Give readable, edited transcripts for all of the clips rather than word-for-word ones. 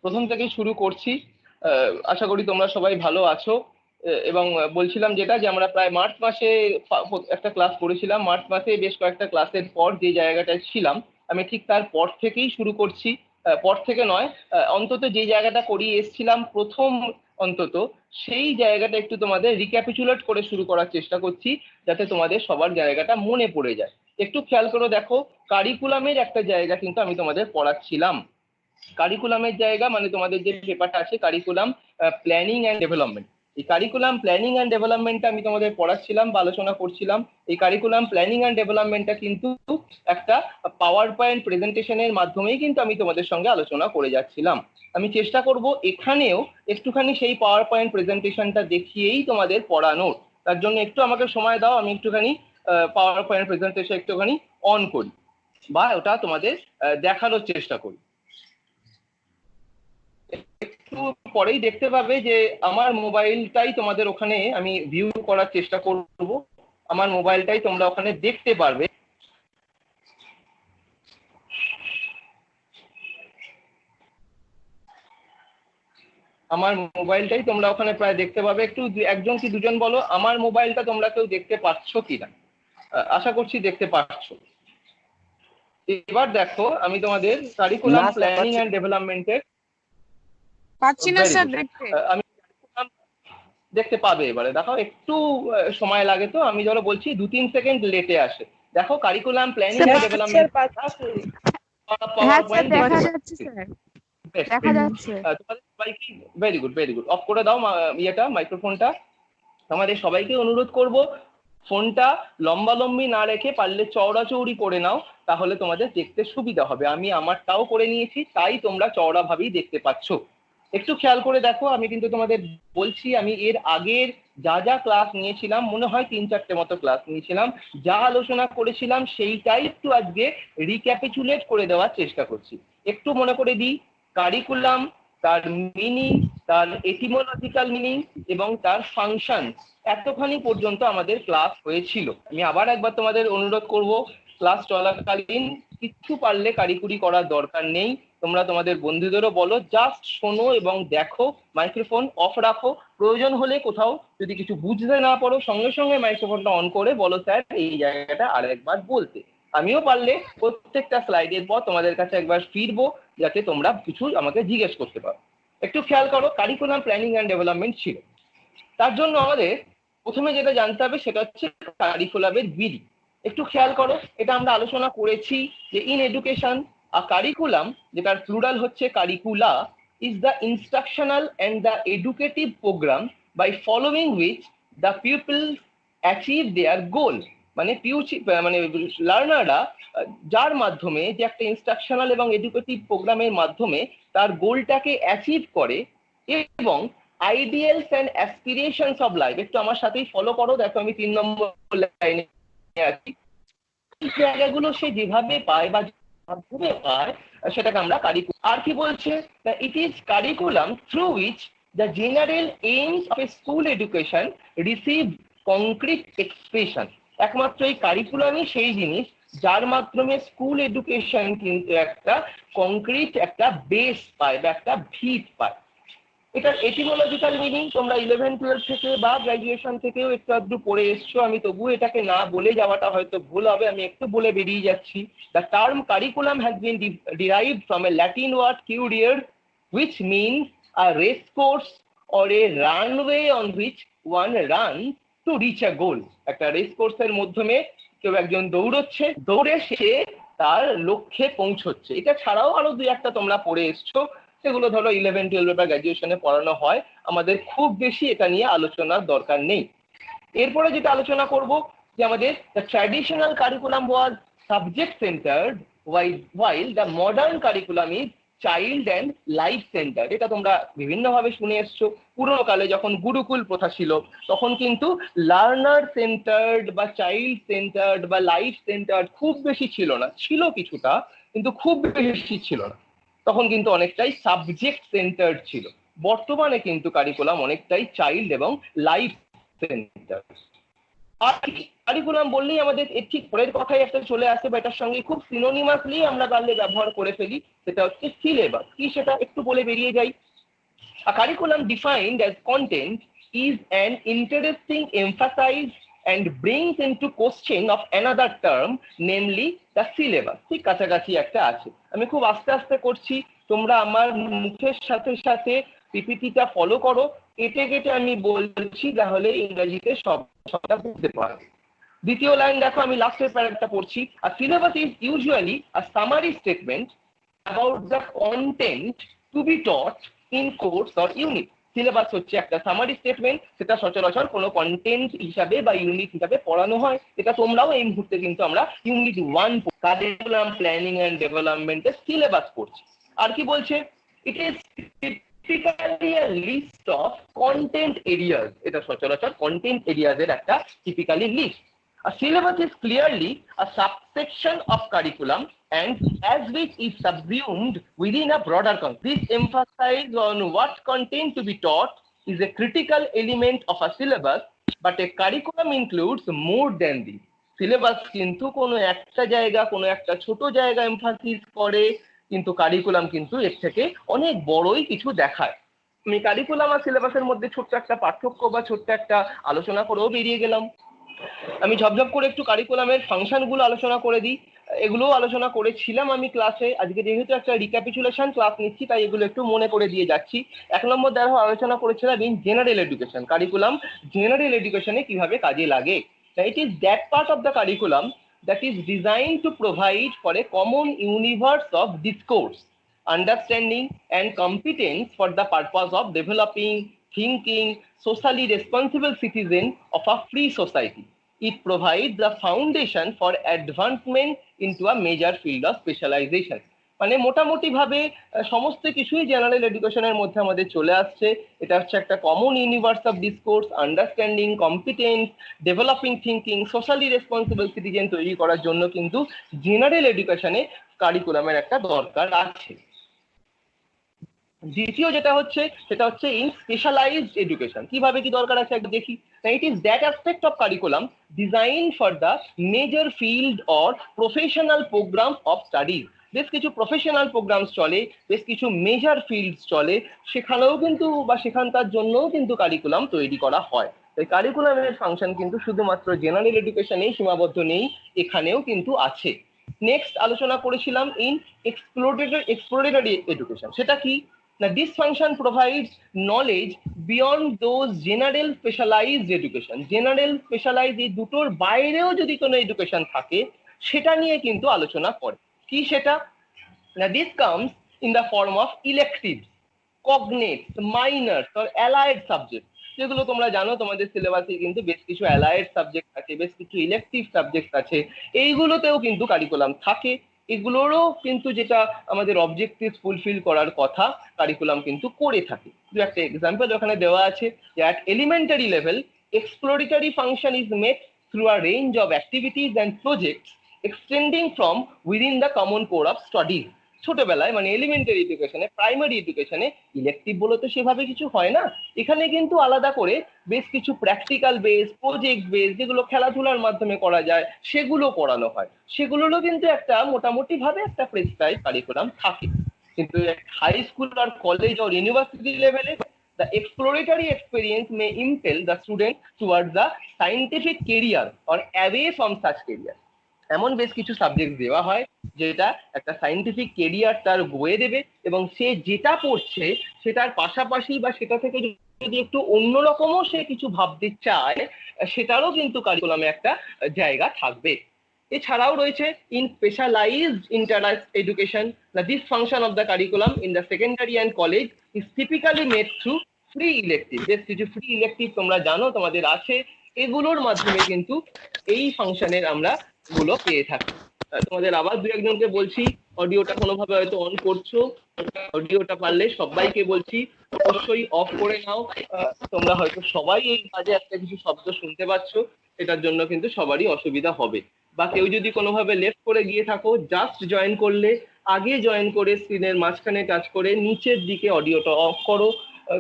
প্রথম থেকেই শুরু করছি। আশা করি তোমরা সবাই ভালো আছো। এবং বলছিলাম যেটা, যে আমরা প্রায় মার্চ মাসে একটা ক্লাস করেছিলাম। মার্চ মাসে বেশ কয়েকটা ক্লাসের পর যে জায়গাটায় ছিলাম, আমি ঠিক তার পর থেকেই শুরু করছি। পর থেকে নয়, অন্তত যে জায়গাটা করিয়ে এসেছিলাম প্রথম, অন্তত সেই জায়গাটা একটু তোমাদের রিক্যাপিচুলেট করে শুরু করার চেষ্টা করছি, যাতে তোমাদের সবার জায়গাটা মনে পড়ে যায়। একটু খেয়াল করে দেখো, কারিকুলামের একটা জায়গা কিন্তু আমি তোমাদের পড়াচ্ছিলাম। কারিকুলামের জায়গা মানে তোমাদের যে পেপারটা আছে, কারিকুলাম প্ল্যানিং অ্যান্ড ডেভেলপমেন্ট। এই কারিকুলাম প্ল্যানিং অ্যান্ড ডেভেলপমেন্টটা আমি তোমাদের পড়াচ্ছিলাম বা আলোচনা করছিলাম। এই কারিকুলাম প্ল্যানিং অ্যান্ড ডেভেলপমেন্টটা কিন্তু একটা পাওয়ার পয়েন্ট প্রেজেন্টেশনের মাধ্যমেই কিন্তু আমি তোমাদের সঙ্গে আলোচনা করে যাচ্ছিলাম। আমি চেষ্টা করব এখানেও একটুখানি সেই পাওয়ার পয়েন্ট প্রেজেন্টেশনটা দেখিয়েই তোমাদের পড়ানোর। তার জন্য একটু আমাকে সময় দাও, আমি একটুখানি পাওয়ার পয়েন্ট প্রেজেন্টেশন একটুখানি অন করি বা ওটা তোমাদের দেখানোর চেষ্টা করি। একটু পরেই দেখতে পাবে যে আমার মোবাইলটাই তোমাদের ওখানে আমি ভিউ করার চেষ্টা করব। আমার মোবাইলটাই তোমরা ওখানে দেখতে পারবে। আমার মোবাইলটাই তোমরা ওখানে প্রায় দেখতে পাবে। একটু একজন কি দুজন বলো আমার মোবাইলটা তোমরা কেউ দেখতে পাচ্ছ কিনা। আশা করছি দেখতে পাচ্ছ। এবার দেখো, আমি তোমাদের কারিকুলাম প্ল্যানিং অ্যান্ড ডেভেলপমেন্টের পাচ্ছি না স্যার দেখতে। আমি দেখতে পাবে। এবারে দেখো, একটু সময় লাগে, তো আমি ধরো বলছি 2-3 সেকেন্ড লেটে আসে। দেখো, কারিকুলাম প্ল্যানিং এন্ড ডেভেলপমেন্ট হ্যাঁ স্যার, দেখা যাচ্ছে স্যার, দেখা যাচ্ছে। তোমাদের সবাইকে very good very good, of করে দাও ইয়েটা, মাইক্রোফোনটা। আমাদের সবাইকে অনুরোধ করব, ফোনটা লম্বালম্বি না রেখে পারলে চওড়াচৌড়ি করে নাও, তাহলে তোমাদের দেখতে সুবিধা হবে। আমি আমারটাও করে নিয়েছি, তাই তোমরা চওড়া ভাবেই দেখতে পাচ্ছ। একটু খেয়াল করে দেখো, আমি কিন্তু তোমাদের বলছি, আমি এর আগের যা যা ক্লাস নিয়েছিলাম, মনে হয় 3-4টে মতো ক্লাস নিয়েছিলাম, যা আলোচনা করেছিলাম সেইটাই একটু আজকে রিক্যাপিচুলেট করে দেওয়ার চেষ্টা করছি। একটু মনে করে দিই, কারিকুলাম, তার মিনিং, তার এটিমোলজিক্যাল মিনিং এবং তার ফাংশন, এতখানি পর্যন্ত আমাদের ক্লাস হয়েছিল। আমি আবার একবার তোমাদের অনুরোধ করব, ক্লাস চলাকালীন কিছু পারলে কারিকুরি করার দরকার নেই। তোমরা তোমাদের বন্ধুদেরও বলো, জাস্ট শোনো এবং দেখো, মাইক্রোফোন অফ রাখো। প্রয়োজন হলে কোথাও যদি কিছু বুঝতে না পারো, সঙ্গে সঙ্গে মাইক্রোফোনটা অন করে বলো, স্যার এই জায়গাটা আরেকবার বলতে। আমিও পারলে প্রত্যেকটা স্লাইডের পর তোমাদের কাছে একবার ফিরবো, যাতে তোমরা কিছু আমাকে জিজ্ঞেস করতে পারো। একটু খেয়াল করো, কারিকুলাম প্ল্যানিং অ্যান্ড ডেভেলপমেন্ট ছিল। তার জন্য আমাদের প্রথমে যেটা জানতে হবে সেটা হচ্ছে কারিকুলামের বিধি। একটু খেয়াল করো, এটা আমরা আলোচনা করেছি যে ইন এডুকেশন আ কারিকুলাম, যেটার প্লুরাল হচ্ছে curricula, is the instructional and the educative programme by following which the people achieve their goal. মানে মানে লার্নাররা যার মাধ্যমে, যে একটা ইনস্ট্রাকশনাল এবং এডুকেটিভ প্রোগ্রামের মাধ্যমে তার গোলটাকে অ্যাচিভ করে, এবং ideals and aspirations of life. একটু আমার সাথেই ফলো করো, দেখো আমি 3 নম্বর লাইনে আছি। এই জায়গাগুলো সে যেভাবে পায় বা মাধ্যমে পায়, সেটাকে আমরা কারিকুলাম। আর কি বলছে, it is curriculum through which the general aims of A school education receive concrete expression. একমাত্র এই কারিকুলামই সেই জিনিস যার মাধ্যমে স্কুল এডুকেশন কিন্তু একটা কংক্রিট একটা বেস পায় বা একটা ভিত পায়। এটার এটিমোলজিক্যাল মিনিং তোমরা 11-12 থেকে বা গ্র্যাজুয়েশন থেকেও একটু আধটু পড়ে এসছো, আমি তবুও এটাকে না বলে যাওয়াটা হয়তো ভুল হবে, আমি একটু বলে বেরিয়ে যাচ্ছি। The term curriculum has been derived from a Latin word curriere, which means a race course or a runway on which one runs to reach a goal. একটা রেস কোর্সের মাধ্যমে কেউ একজন দৌড়চ্ছে, দৌড়ে সে তার লক্ষ্যে পৌঁছচ্ছে। এটা ছাড়াও আরো 2-1টা তোমরা পড়ে এসছো, সেগুলো ধরো 11-12 বা গ্র্যাজুয়েশনে পড়ানো হয়, আমাদের খুব বেশি এটা নিয়ে আলোচনার দরকার নেই। এরপরে যেটা আলোচনা করব, যে আমাদের the traditional curriculum was subject centred, while the modern curriculum is child and life centre. এটা তোমরা বিভিন্নভাবে শুনে এসছো। পুরোনো কালে যখন গুরুকুল প্রথা ছিল, তখন কিন্তু লার্নার সেন্টার্ড বা চাইল্ড সেন্টার্ড বা লাইফ সেন্টার্ড খুব বেশি ছিল না, ছিল কিছুটা, কিন্তু খুব বেশি ছিল না। তখন কিন্তু অনেকটাই সাবজেক্ট সেন্টার্ড ছিল। বর্তমানে কিন্তু কারিকুলাম অনেকটাই চাইল্ড এবং লাইফ সেন্টার। আর কারিকুলাম বললেই আমাদের এর ঠিক পরের কথাই একটা চলে আসে, বা এটার সঙ্গে খুব সিনোনিমাসলি আমরা পারলে ব্যবহার করে ফেলি, সেটা হচ্ছে সিলেবাস। কি সেটা একটু বলে বেরিয়ে যাই। A curriculum defined as content is an interesting emphasis and brings into question of another term, namely the syllabus. ঠিক কাছাকাছি একটা আছে। আমি খুব আস্তে আস্তে করছি, তোমরা আমার মুখের সাথে সাথে পিপিটিটা ফলো করো, কেটে কেটে আমি বলছি, তাহলে ইংরেজিতে সবটা বুঝতে পারবে। দ্বিতীয় লাইন দেখো, আমি লাস্টের প্যারাটা পড়ছি। A syllabus is usually a summary statement about the content to be taught in course or unit. Syllabus হচ্ছে একটা সামারি স্টেটমেন্ট, সেটা সচরাচর কোনো কন্টেন্ট হিসাবে বা ইউনিট হিসাবে পড়ানো হয়। এটা তোমরাও এই মুহূর্তে কিন্তু আমরা ইউনিট 1 কারিকুলাম প্ল্যানিং এন্ড ডেভেলপমেন্টের সিলেবাস পড়ছি। আর কি বলছে, it is typically a list of content areas. এটা সচরাচর content areas এর একটা typically list. A syllabus is clearly a subsection of curriculum and as which is subsumed within a broader context. This emphasis on what content to be taught is a critical element of a syllabus, but a curriculum includes more than this. Syllabus কিন্তু কোনো একটা জায়গা, কোনো একটা ছোট জায়গা emphasis করে, কিন্তু কারিকুলাম কিন্তু এর থেকে অনেক বড়ই কিছু দেখায়। আমি কারিকুলাম আর সিলেবাসের মধ্যে ছোট্ট একটা পার্থক্য বা ছোট্ট একটা আলোচনা করেও বেরিয়ে গেলাম। আমি ঝপঝপ করে একটু কারিকুলামের ফাংশনগুলো আলোচনা করে দিই। এগুলোও আলোচনা করেছিলাম আমি ক্লাসে, আজকে যেহেতু একটা রিক্যাপিচুলেশন ক্লাস নিচ্ছি তাই এগুলো একটু মনে করে দিয়ে যাচ্ছি। 1 নম্বর দেখো আলোচনা করেছিলাম in general education, curriculum general এডুকেশনে কিভাবে কাজে লাগে। It is that part of the curriculum that is designed to provide for a common universe of discourse, understanding and competence for the purpose of developing thinking socially responsible citizen of a free society. It provides the foundation for advancement into a major field of specialization. মানে মোটামুটি ভাবে সমস্ত কিছুই general এডুকেশনের মধ্যে আমাদের চলে আসছে। এটা হচ্ছে একটা common universe of discourse, understanding, competence, developing thinking, socially responsible citizen তৈরি করার জন্য কিন্তু জেনারেল এডুকেশনে কারিকুলামের একটা দরকার আছে। দ্বিতীয় যেটা হচ্ছে সেটা হচ্ছে ইন স্পেশালাইজড এডুকেশন। কিভাবে কি দরকার আছে একটু দেখি। It is that aspect of curriculum design for the major field or professional program of studies. বেশ কিছু প্রফেশনাল প্রোগ্রামস চলে, বেশ কিছু মেজর ফিল্ডস চলে, সেখানেও কিন্তু বা সেখানকার জন্যও কিন্তু কারিকুলাম তৈরি করা হয়। তাই কারিকুলামের ফাংশন কিন্তু শুধুমাত্র জেনারেল এডুকেশনেই সীমাবদ্ধ নেই, এখানেও কিন্তু আছে। নেক্সট আলোচনা করেছিলাম ইন এক্সপ্লোরেটরি এডুকেশন। সেটা কি না, this function provides knowledge beyond those general specialized education. General specialize এই দুটোর বাইরেও যদি কোনো এডুকেশন থাকে সেটা নিয়ে কিন্তু আলোচনা করে। কি সেটা না, this comes in the form of electives, cognates, minors or allied subject. যেগুলো তোমরা জানো তোমাদের সিলেবাসে কিন্তু বেশ কিছু অ্যালায়েড সাবজেক্ট আছে, বেশ কিছু ইলেকটিভ সাবজেক্ট আছে, এইগুলোতেও কিন্তু কারিকুলাম থাকে। এগুলোরও কিন্তু যেটা আমাদের অবজেক্টিভ ফুলফিল করার কথা কারিকুলাম কিন্তু করে থাকে। দু একটা এক্সাম্পল ওখানে দেওয়া আছে যে at elementary level exploratory function is made through a range of activities and projects extending from within the common core of studies. ছোটবেলায় মানে এলিমেন্টারি এডুকেশনে, প্রাইমারি এডুকেশনে ইলেকটিভ বলে তো সেভাবে কিছু হয় না, এখানে কিন্তু আলাদা করে বেশ কিছু প্র্যাকটিক্যাল বেস, প্রজেক্ট বেস, যেগুলো খেলাধুলার মাধ্যমে করা যায় সেগুলো করানো হয়। সেগুলোরও কিন্তু একটা মোটামুটি ভাবে একটা প্রেসক্রাইব কারিকুলাম থাকে। কিন্তু হাই স্কুল আর কলেজ আর ইউনিভার্সিটি লেভেলে the exploratory experience may impel the student towards the scientific career or away from such career. এমন বেশ কিছু সাবজেক্ট দেওয়া হয় যেটা একটা সায়েন্টিফিক কেরিয়ার তার বয়ে দেবে, এবং সে যেটা পড়ছে সেটার পাশাপাশি বা সেটা থেকে যদি একটু অন্যরকমও সে কিছু ভাবতে চায় সেটারও কিন্তু কারিকুলামে একটা জায়গা থাকবে। এছাড়াও রয়েছে in specialized interest education. This function of the curriculum in the secondary and college is typically made through free elective. বেশ কিছু ফ্রি ইলেকটিভ তোমরা জানো তোমাদের আছে, এগুলোর মাধ্যমে কিন্তু এই ফাংশনের আমরা গুলো পেয়ে থাকি। তোমাদের আবার দু একজনকে বলছি অডিওটা কোনোভাবে হয়তো অন করছো, অডিওটা পারলে সবাইকে বলছি অবশ্যই অফ করে নাও। তোমরা হয়তো সবাই এই কাজে একটা কিছু শব্দ শুনতে পাচ্ছ, এটার জন্য কিন্তু সবারই অসুবিধা হবে। বা কেউ যদি কোনোভাবে লেফট করে গিয়ে থাকো, জাস্ট জয়েন করলে আগে জয়েন করে স্ক্রিনের মাঝখানে টাচ করে নিচের দিকে অডিওটা অফ করো,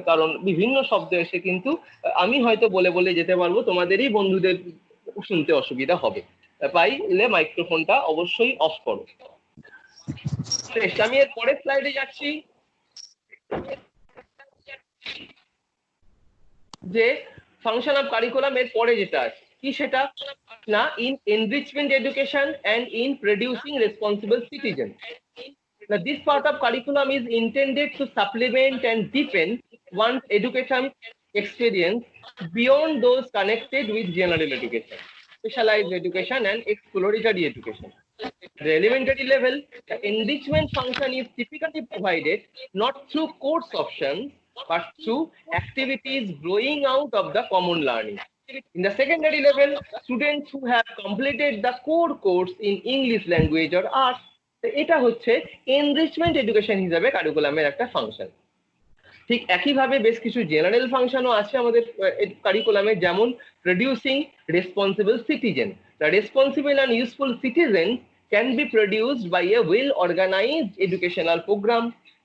কারণ বিভিন্ন শব্দ এসে কিন্তু আমি হয়তো বলে বলে যেতে পারবো, তোমাদেরই বন্ধুদের শুনতে অসুবিধা হবে। পাইলে মাইক্রোফোনটা অবশ্যই অফ করো। আমি এর পরের স্লাইডে যাচ্ছি, যে ফাংশন অফ কারিকুলাম এর পরে যেটা আছে কি সেটা না, in enrichment education and in producing responsible citizen. Now, this part of curriculum is intended to supplement and deepen one's education experience beyond those connected with general education, specialized education, and exploratory education. At the elementary level, the enrichment function is typically provided not through course options, but through activities growing out of the common learning. In the secondary level, students who have completed the core course in English language or arts, এটা হচ্ছে enrichment education হিসাবে কারিকুলামের একটা function. ঠিক একইভাবে বেশ কিছু general ফাংশনও আছে আমাদের কারিকুলামে, যেমন producing responsible citizen. The responsible and useful citizen can be produced by a well organized educational program.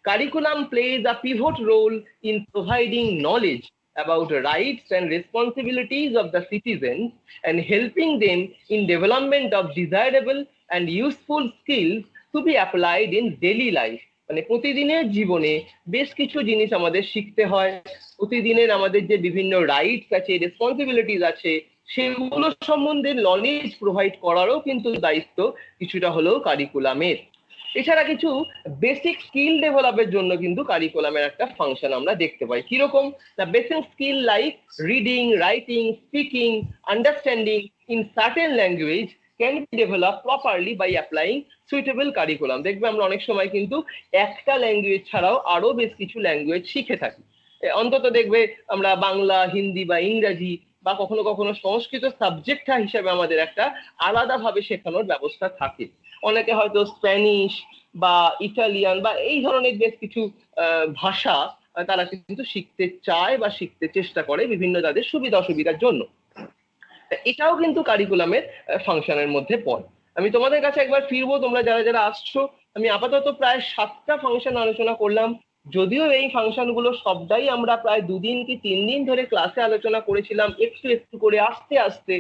Curriculum plays a pivot role in providing knowledge about rights and responsibilities of the citizens and helping them in development of desirable and useful skills to be applied in daily life. মানে প্রতিদিনের জীবনে বেশ কিছু জিনিস আমাদের শিখতে হয়। প্রতিদিনের আমাদের যে বিভিন্ন রাইটস আছে, রেসপন্সিবিলিটিস আছে, সেগুলো সম্বন্ধে নলেজ প্রোভাইড করারও কিন্তু দায়িত্ব কিছুটা হলেও কারিকুলামের। এছাড়া কিছু বেসিক স্কিল ডেভেলপের জন্য কিন্তু কারিকুলামের একটা ফাংশন আমরা দেখতে পাই। কিরকম? The basic skill like reading, writing, speaking, understanding in certain language can be develop properly by applying suitable curriculum. দেখবে আমরা অনেক সময় কিন্তু একটা ল্যাঙ্গুয়েজ ছাড়াও আরো বেশ কিছু ল্যাঙ্গুয়েজ শিখে থাকি। অন্তত দেখবে আমরা বাংলা, হিন্দি বা ইংরাজি বা কখনো কখনো সংস্কৃত সাবজেক্ট হিসেবে আমাদের একটা আলাদাভাবে শেখানোর ব্যবস্থা থাকে। অনেকে হয়তো স্প্যানিশ বা ইটালিয়ান বা এই ধরনের বেশ কিছু ভাষা তারা কিন্তু শিখতে চায় বা শিখতে চেষ্টা করে বিভিন্ন তাদের সুবিধা অসুবিধার জন্য। এটাও কিন্তু কারিকুলামের ফাংশনের মধ্যে পড়ে। আমি তোমাদের কাছে একবার ফিরবো, তোমরা যারা যারা আসছো। আমি আপাতত প্রায় 7টা ফাংশন আলোচনা করলাম। যদিও এই ফাংশনগুলো সবটাই আমরা প্রায় 2 দিন কি 3 দিন ধরে ক্লাসে আলোচনা করেছিলাম একটু একটু করে আস্তে আস্তে।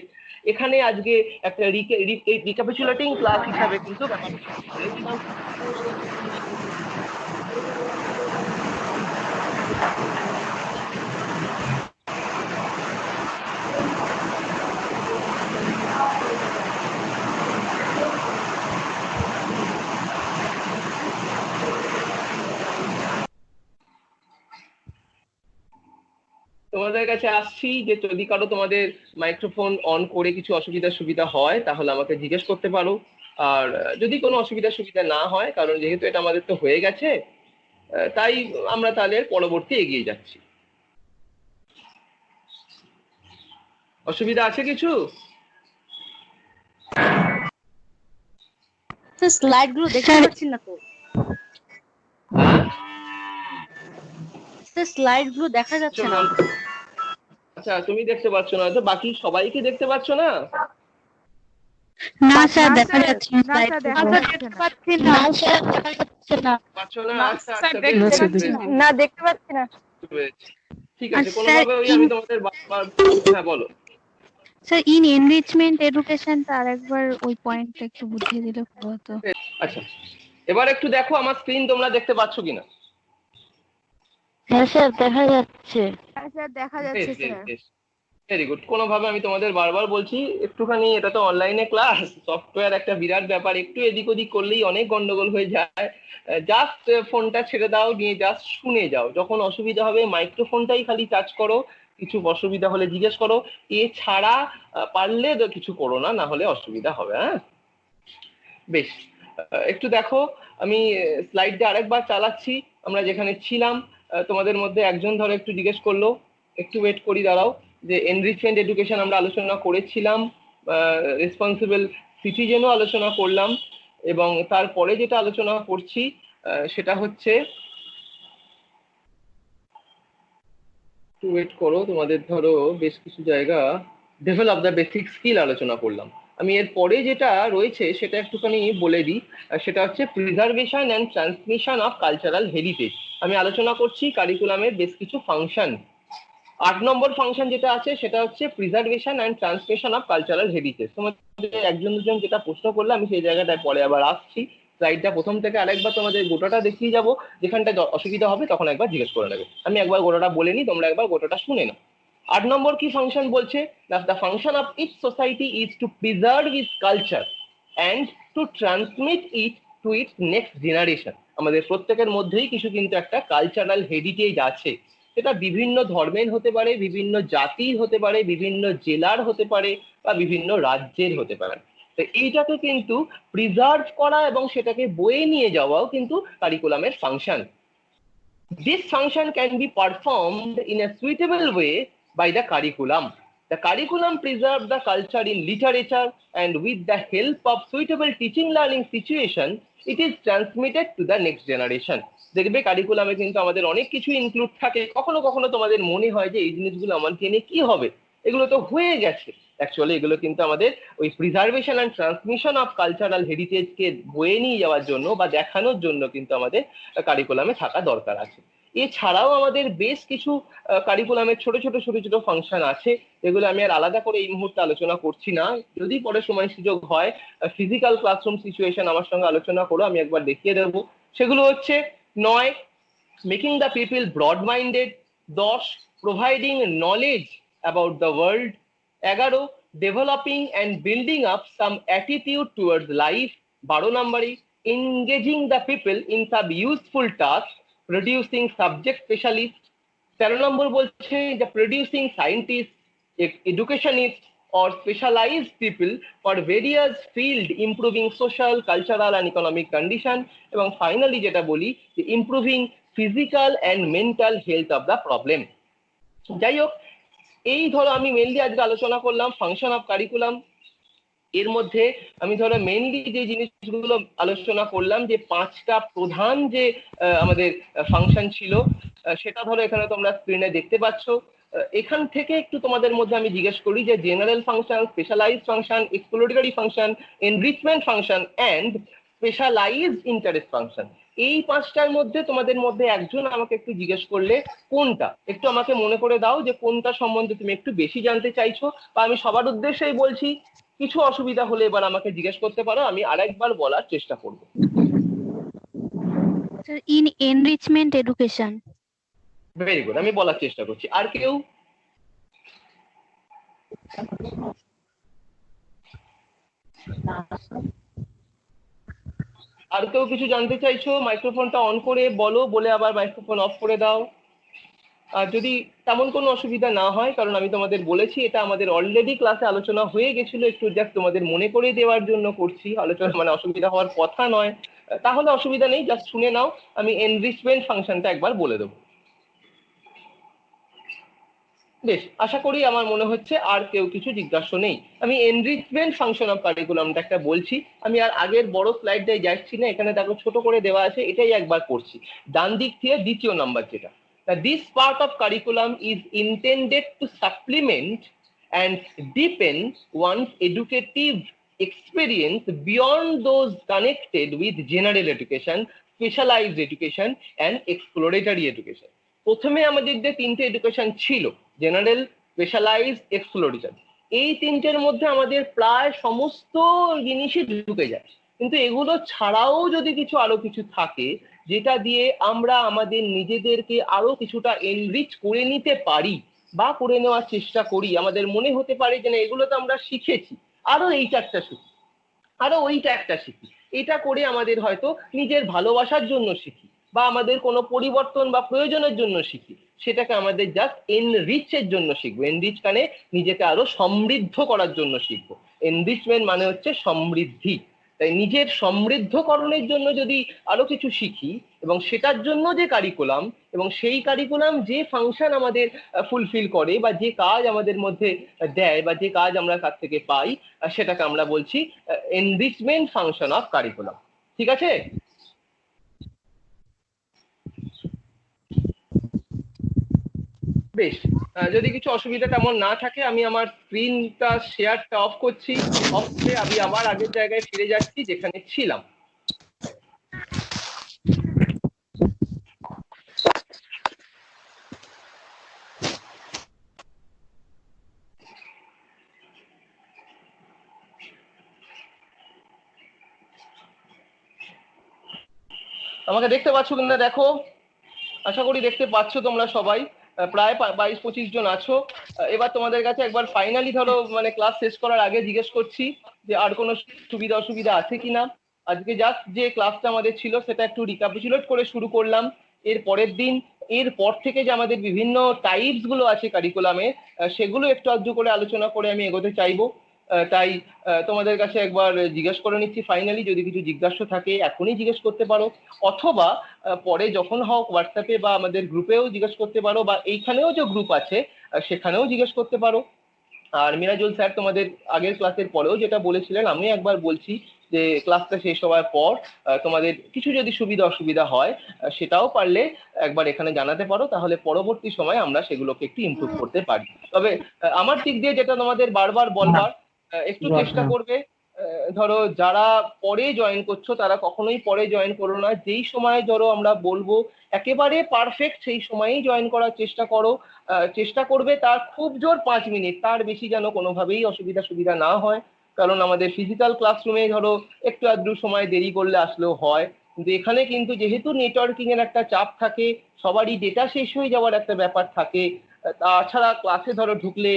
এখানে আজকে একটা রিক্যাপিচুলেটিং ক্লাস হিসাবে কিন্তু তোমাদের কাছে আসছি যে যদি কারো তোমাদের মাইক্রোফোন অন করে কিছু সুবিধা হয় তাহলে আমাকে জিজ্ঞেস করতে পারো। আর যদি কোনো সুবিধা না হয়, কারণ যেহেতু এটা আমাদের তো হয়ে গেছে, তাই আমরা তাহলে পরবর্তী এগিয়ে যাচ্ছি। অসুবিধা আছে কিছু? স্লাইডগুলো দেখতে পাচ্ছি না তো। স্লাইডগুলো দেখা যাচ্ছে না। আচ্ছা, তুমি দেখতে পাচ্ছ না, তো বাকি সবাইকে দেখতে পাচ্ছ না? না স্যার, দেখা যাচ্ছে না। দেখতে পাচ্ছি না। পাচ্ছ না? আচ্ছা না, দেখতে পাচ্ছি না। ঠিক আছে, কোনোভাবে ওই আমি তোমাদের বারবার হ্যাঁ বলো স্যার। ইন এনরিচমেন্ট এডুকেশনটা আরেকবার ওই পয়েন্টটা একটু বুঝিয়ে দিলে ভালো হতো। আচ্ছা, এবার একটু দেখো আমার স্ক্রিন তোমরা দেখতে পাচ্ছ কিনা? হ্যাঁ স্যার, দেখা যাচ্ছে। হ্যাঁ স্যার, দেখা যাচ্ছে স্যার। Very good. কোনোভাবে আমি তোমাদের বারবার বলছি একটুখানি, এটা তো অনলাইনে ক্লাস, সফটওয়্যার একটা বিরাট ব্যাপার, একটু এদিক ওদিক করলেই অনেক গন্ডগোল হয়ে যায়। জাস্ট ফোনটা ছেড়ে দাও, নিয়ে জাস্ট শুনে যাও। যখন অসুবিধা হবে মাইক্রোফোনটাই খালি টাচ করো, কিছু অসুবিধা হলে জিজ্ঞেস করো। এছাড়া পারলে তো কিছু করো না, না হলে অসুবিধা হবে। হ্যাঁ বেশ, একটু দেখো আমি স্লাইডটা আরেকবার চালাচ্ছি। আমরা যেখানে ছিলাম তোমাদের মধ্যে একজন ধরো একটু জিজ্ঞেস করলো, একটু ওয়েট করি, দাঁড়াও, যে এনরিচমেন্ট এডুকেশন আমরা আলোচনা করেছিলাম, রেসপন্সিবল সিটিজেনও আলোচনা করলাম, এবং তারপরে যেটা আলোচনা করছি সেটা হচ্ছে, একটু ওয়েট করো, তোমাদের ধরো বেশ কিছু জায়গা ডেভেলপ দ্য বেসিক স্কিল আলোচনা করলাম। আমি এর পরে যেটা রয়েছে সেটা একটুখানি বলে দিই, সেটা হচ্ছে preservation and transmission of cultural heritage. আমি আলোচনা করছি কারিকুলামের বেশ কিছু ফাংশন। 8 নম্বর ফাংশন যেটা আছে সেটা হচ্ছে preservation and transmission of cultural heritage. তোমাদের একজন দুজন যেটা প্রশ্ন করলে আমি সেই জায়গাটায় পরে আবার আসছি, স্লাইডটা প্রথম থেকে আরেকবার তোমাদের গোটাটা দেখিয়ে যাবো, যেখানটা অসুবিধা হবে তখন একবার জিজ্ঞেস করে নেবে। আমি একবার গোটাটা বলে নিই, তোমরা একবার গোটাটা শুনে নাও। 8 নম্বর কি ফাংশন বলছে, the function of each society is to preserve its culture and to transmit it to its next generation. আমাদের প্রত্যেকের মধ্যেই কিছু কিন্তু একটা কালচারাল হেরিটেজ আছে, সেটা বিভিন্ন ধর্মের হতে পারে, বিভিন্ন জাতির হতে পারে, বিভিন্ন জেলার হতে পারে, বা বিভিন্ন রাজ্যের হতে পারে। তো এইটাকে কিন্তু প্রিজার্ভ করা এবং সেটাকে বয়ে নিয়ে যাওয়াও কিন্তু কারিকুলামের function. This function can be performed in a suitable way by the curriculum. The curriculum preserves the culture in literature, and with the help of suitable teaching learning situation, it is transmitted to the next generation. দেখবে কারিকুলামে কিন্তু আমাদের অনেক কিছু include থাকে। কখনো কখনো তোমাদের মনে হয় যে এই জিনিসগুলো আমার জেনে কি হবে, এগুলো তো হয়ে গেছে। অ্যাকচুয়ালি এগুলো কিন্তু আমাদের ওই preservation and transmission of cultural হেরিটেজকে বয়ে নিয়ে যাওয়ার জন্য বা দেখানোর জন্য কিন্তু আমাদের কারিকুলামে থাকা দরকার আছে। এছাড়াও আমাদের বেশ কিছু কারিকুলামের ছোট ছোট ফাংশন আছে, যেগুলো আমি আর আলাদা করে এই মুহূর্তে আলোচনা করছি না। যদি পরে সময় সুযোগ হয় ফিজিক্যাল ক্লাসরুম সিচুয়েশন আমার সঙ্গে আলোচনা করো, আমি একবার দেখিয়ে দেবো। সেগুলো হচ্ছে 9 making the people broad minded, 10 providing knowledge about the world, 11 developing and building up some attitude towards life, 12 নম্বরে engaging the people in some useful task, producing subject specialists, 13 নম্বর বলছে যে producing scientists, educationists or specialized people for various field improving social, cultural and economic condition, এবং finally যেটা বলি যে improving physical and mental health of the problem। যাই হোক, এই ধরো আমি মেনলি আজকে আলোচনা করলাম ফাংশন অফ কারিকুলাম। এর মধ্যে আমি ধরো মেইনলি যে জিনিসগুলো আলোচনা করলাম, যে 5টা প্রধান যে আমাদের ফাংশন ছিল, সেটা ধরো এখানে তোমরা স্ক্রিনে দেখতে পাচ্ছ। এখান থেকে একটু তোমাদের মধ্যে আমি জিজ্ঞেস করি যে general function, specialized function, exploratory function, enrichment function and specialized interest function, এই 5টার মধ্যে তোমাদের মধ্যে একজন আমাকে একটু জিজ্ঞেস করলে কোনটা, একটু আমাকে মনে করে দাও যে কোনটা সম্বন্ধে তুমি একটু বেশি জানতে চাইছো। বা আমি সবার উদ্দেশ্যেই বলছি, কিছু অসুবিধা হলে এবার আমাকে জিজ্ঞেস করতে পারো, আমি আরেকবার বলার চেষ্টা করব। In enrichment education. Very good, আমি বলার চেষ্টা করছি। আর কেউ? আর কেউ কিছু জানতে চাইছো? মাইক্রোফোনটা অন করে বলো, বলে আবার মাইক্রোফোন অফ করে দাও। আর যদি তেমন কোনো অসুবিধা না হয়, কারণ আমি তোমাদের বলেছি এটা আমাদের অলরেডি ক্লাসে আলোচনা হয়ে গেছিল, একটু জাস্ট তোমাদের মনে করে দেওয়ার জন্য করছি আলোচনা, মানে অসুবিধা হওয়ার কথা নয়, তাহলে অসুবিধা নেই, জাস্ট শুনে নাও। আমি এনরিচমেন্ট ফাংশনটা একবার বলে দেবো। বেশ, আশা করি আমার মনে হচ্ছে আর কেউ কিছু জিজ্ঞাসা নেই। আমি এনরিচমেন্ট ফাংশন অফ কারিকুলামটা একটা বলছি, আমি আর আগের বড় স্লাইডটাই যাচ্ছি না, এখানে দেখো ছোট করে দেওয়া আছে, এটাই একবার করছি। ডান দিক থেকে দ্বিতীয় নাম্বার যেটা, this part of curriculum is intended to supplement and deepen one's educative experience beyond those connected with general education, specialized education and exploratory education। প্রথমে আমাদের যে 3টে এডুকেশন ছিল, জেনারেল, স্পেশালাইজড, এক্সপ্লোরেটরি, এই 3টের মধ্যে আমাদের প্রায় সমস্ত জিনিসই ঢুকে যায়। কিন্তু এগুলো ছাড়াও যদি কিছু আরো কিছু থাকে যেটা দিয়ে আমরা আমাদের নিজেদেরকে আরো কিছুটা এনরিচ করে নিতে পারি বা করে নেওয়ার চেষ্টা করি, আমাদের মনে হতে পারে যে না এগুলো তো আমরা শিখেছি, আরো এইটা একটা শিখি, আরো ওইটা একটা শিখি, এটা করে আমাদের হয়তো নিজের ভালোবাসার জন্য শিখি বা আমাদের কোনো পরিবর্তন বা প্রয়োজনের জন্য শিখি, সেটাকে আমাদের জাস্ট এনরিচের জন্য শিখবো। এনরিচ মানে নিজেকে আরো সমৃদ্ধ করার জন্য শিখবো। এনরিচমেন্ট মানে হচ্ছে সমৃদ্ধি। তাই নিজের সমৃদ্ধকরণের জন্য যদি আরো কিছু শিখি, এবং সেটার জন্য যে কারিকুলাম, এবং সেই কারিকুলাম যে ফাংশন আমাদের ফুলফিল করে বা যে কাজ আমাদের মধ্যে দেয় বা যে কাজ আমরা কাছ থেকে পাই, সেটাকে আমরা বলছি এনরিচমেন্ট ফাংশন অফ কারিকুলাম। ঠিক আছে? বেশ, যদি কিছু অসুবিধা তেমন না থাকে আমি আমার স্ক্রিনটা শেয়ারটা অফ করছি। অফ করে আমি আবার আগের জায়গায় ফিরে যাচ্ছি যেখানে ছিলাম। আমাকে দেখতে পাচ্ছ কিনা দেখো, আশা করি দেখতে পাচ্ছ তোমরা সবাই। প্রায় 22-25 জন আছো। এবার তোমাদের কাছে একবার ফাইনালি ধরো মানে ক্লাস শেষ করার আগে জিজ্ঞেস করছি যে আর কোনো সুবিধা অসুবিধা আছে কিনা। আজকে জাস্ট যে ক্লাসটা আমাদের ছিল সেটা একটু রিক্যাপিচুলেট করে শুরু করলাম। এর পরের দিন এরপর থেকে যে আমাদের বিভিন্ন টাইপস গুলো আছে কারিকুলামে, সেগুলো একটু আধটু করে আলোচনা করে আমি এগোতে চাইবো। তাই তোমাদের কাছে একবার জিজ্ঞেস করে নিচ্ছি ফাইনালি, যদি কিছু জিজ্ঞাসা থাকে এখনই জিজ্ঞেস করতে পারো, অথবা পরে যখন হোক হোয়াটসঅ্যাপে বা আমাদের গ্রুপেও জিজ্ঞেস করতে পারো, বা এইখানেও যে গ্রুপ আছে সেখানেও জিজ্ঞেস করতে পারো। আর মিরাজুল স্যার তোমাদের আগের ক্লাসের পরেও যেটা বলেছিলেন আমি একবার বলছি, যে ক্লাসটা শেষ হওয়ার পর তোমাদের কিছু যদি সুবিধা অসুবিধা হয় সেটাও পারলে একবার এখানে জানাতে পারো, তাহলে পরবর্তী সময় আমরা সেগুলোকে একটু ইমপ্রুভ করতে পারি। তবে আমার দিক দিয়ে যেটা তোমাদের বারবার বলবার, একটু চেষ্টা করবে ধরো যারা পরে জয়েন করছো তারা কখনোই পরে জয়েন করো না, যেই সময় ধরো আমরা বলবো একেবারে পারফেক্ট সেই সময়ই জয়েন করার চেষ্টা করো। চেষ্টা করবে তার খুব জোর 5 মিনিট, তার বেশি যেন কোনোভাবেই সুবিধা না হয়। কারণ আমাদের ফিজিক্যাল ক্লাসরুমে ধরো একটু আধটু সময় দেরি করলে আসলেও হয়, কিন্তু এখানে কিন্তু যেহেতু নেটওয়ার্কিং এর একটা চাপ থাকে, সবারই ডেটা শেষ হয়ে যাওয়ার একটা ব্যাপার থাকে, তাছাড়া ক্লাসে ধরো ঢুকলে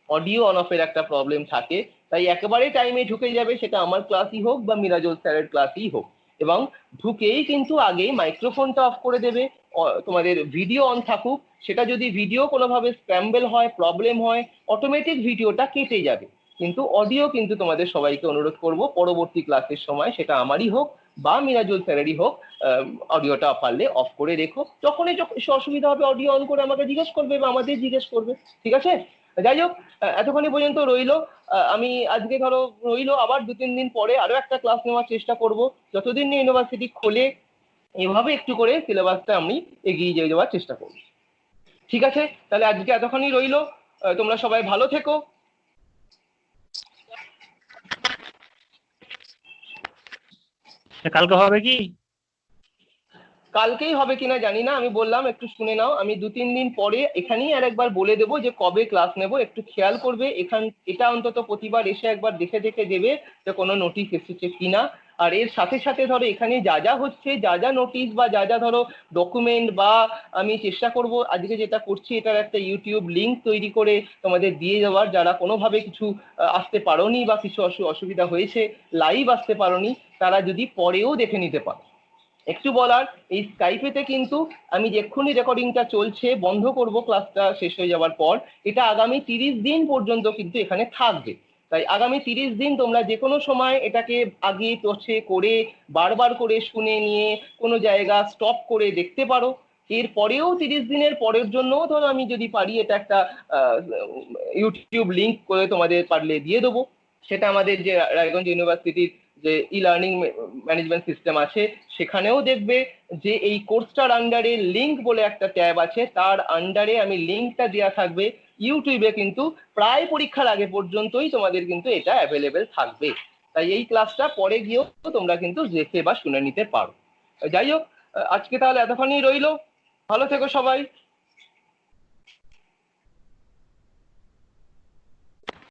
অডিও অন অফের একটা প্রবলেম থাকে, তাই একেবারে টাইমে ঢুকে যাবে, সেটা আমার ক্লাসই হোক বা মিরাজুল স্যারের ক্লাসই হোক। এবং ঢুকেই কিন্তু আগে মাইক্রোফোনটা অফ করে দেবে। তোমাদের ভিডিও অন থাকুক, সেটা যদি ভিডিও কোনোভাবে স্ক্র্যাম্বল হয়, প্রবলেম হয়, অটোমেটিক ভিডিওটা কেটে যাবে। কিন্তু অডিও কিন্তু তোমাদের সবাইকে অনুরোধ করব পরবর্তী ক্লাসের সময়, সেটা আমারই হোক বা মিরাজুল স্যারেরই হোক, অডিওটা পারলে অফ করে রেখো। যখনই অসুবিধা হবে অডিও অন করে আমাকে জিজ্ঞেস করবে বা আমাদের জিজ্ঞেস করবে, ঠিক আছে? যাই হোক, এতক্ষণই পর্যন্ত রইলো। আমি আজকে ধরো রইলো, আবার 2-3 দিন পরে আরো একটা ক্লাস নেওয়ার চেষ্টা করব। যতদিন না ইউনিভার্সিটি খোলে এভাবে একটু করে সিলেবাসটা আমি এগিয়ে যাওয়ার চেষ্টা করব। ঠিক আছে, তাহলে আজকে এতক্ষণই রইলো। তোমরা সবাই ভালো থেকো। কালকে হবে কি? কালকেই হবে কিনা জানি না, আমি বললাম একটু শুনে নাও। আমি 2-3 দিন পরে এখানেই আর একবার বলে দেবো যে কবে ক্লাস নেব, একটু খেয়াল করবে। এটা অন্তত প্রতিবার এসে একবার দেখে দেখে দেবে যে কোনো নোটিশ এসেছে কিনা। আর এর সাথে সাথে ধরো এখানে যা যা হচ্ছে, যা যা নোটিশ বা যা যা ধরো ডকুমেন্ট, বা আমি চেষ্টা করব আজকে যেটা করছি এটার একটা ইউটিউব লিংক তৈরি করে তোমাদের দিয়ে দেওয়ার, যারা কোনোভাবে কিছু আসতে পারোনি বা কিছু অসুবিধা হয়েছে, লাইভ আসতে পারোনি, তারা যদি পরেও দেখে নিতে পারো। একটু বলার, এই স্কাইপেতে কিন্তু আমি যেক্ষুনি রেকর্ডিংটা চলছে বন্ধ করব ক্লাসটা শেষ হয়ে যাওয়ার পর, এটা আগামী 30 দিন পর্যন্ত কিন্তু এখানে থাকবে। তাই আগামী 30 দিন তোমরা যে কোনো সময় এটাকে আগে পছে করে বারবার করে শুনে নিয়ে কোনো জায়গা স্টপ করে দেখতে পারো। এরপরেও 30 দিনের পরের জন্য ধরো আমি যদি পারি এটা একটা ইউটিউব লিংক করে তোমাদের পারলে দিয়ে দেবো। সেটা আমাদের যে রায়গঞ্জ ইউনিভার্সিটির যে ই লার্নিং ম্যানেজমেন্ট সিস্টেম আছে সেখানেও দেখবে যে এই কোর্সটার আন্ডারে লিংক বলে একটা ট্যাব আছে, তার আন্ডারে আমি লিংকটা দেওয়া থাকবে। ইউটিউবে কিন্তু প্রায় পরীক্ষার আগে পর্যন্তই তোমাদের কিন্তু এটা অ্যাভেলেবেল থাকবে। তাই এই ক্লাসটা পরে গিয়েও তোমরা কিন্তু দেখে বা শুনে নিতে পারো। যাই হোক, আজকে তাহলে এতক্ষণই রইলো। ভালো থেকো সবাই।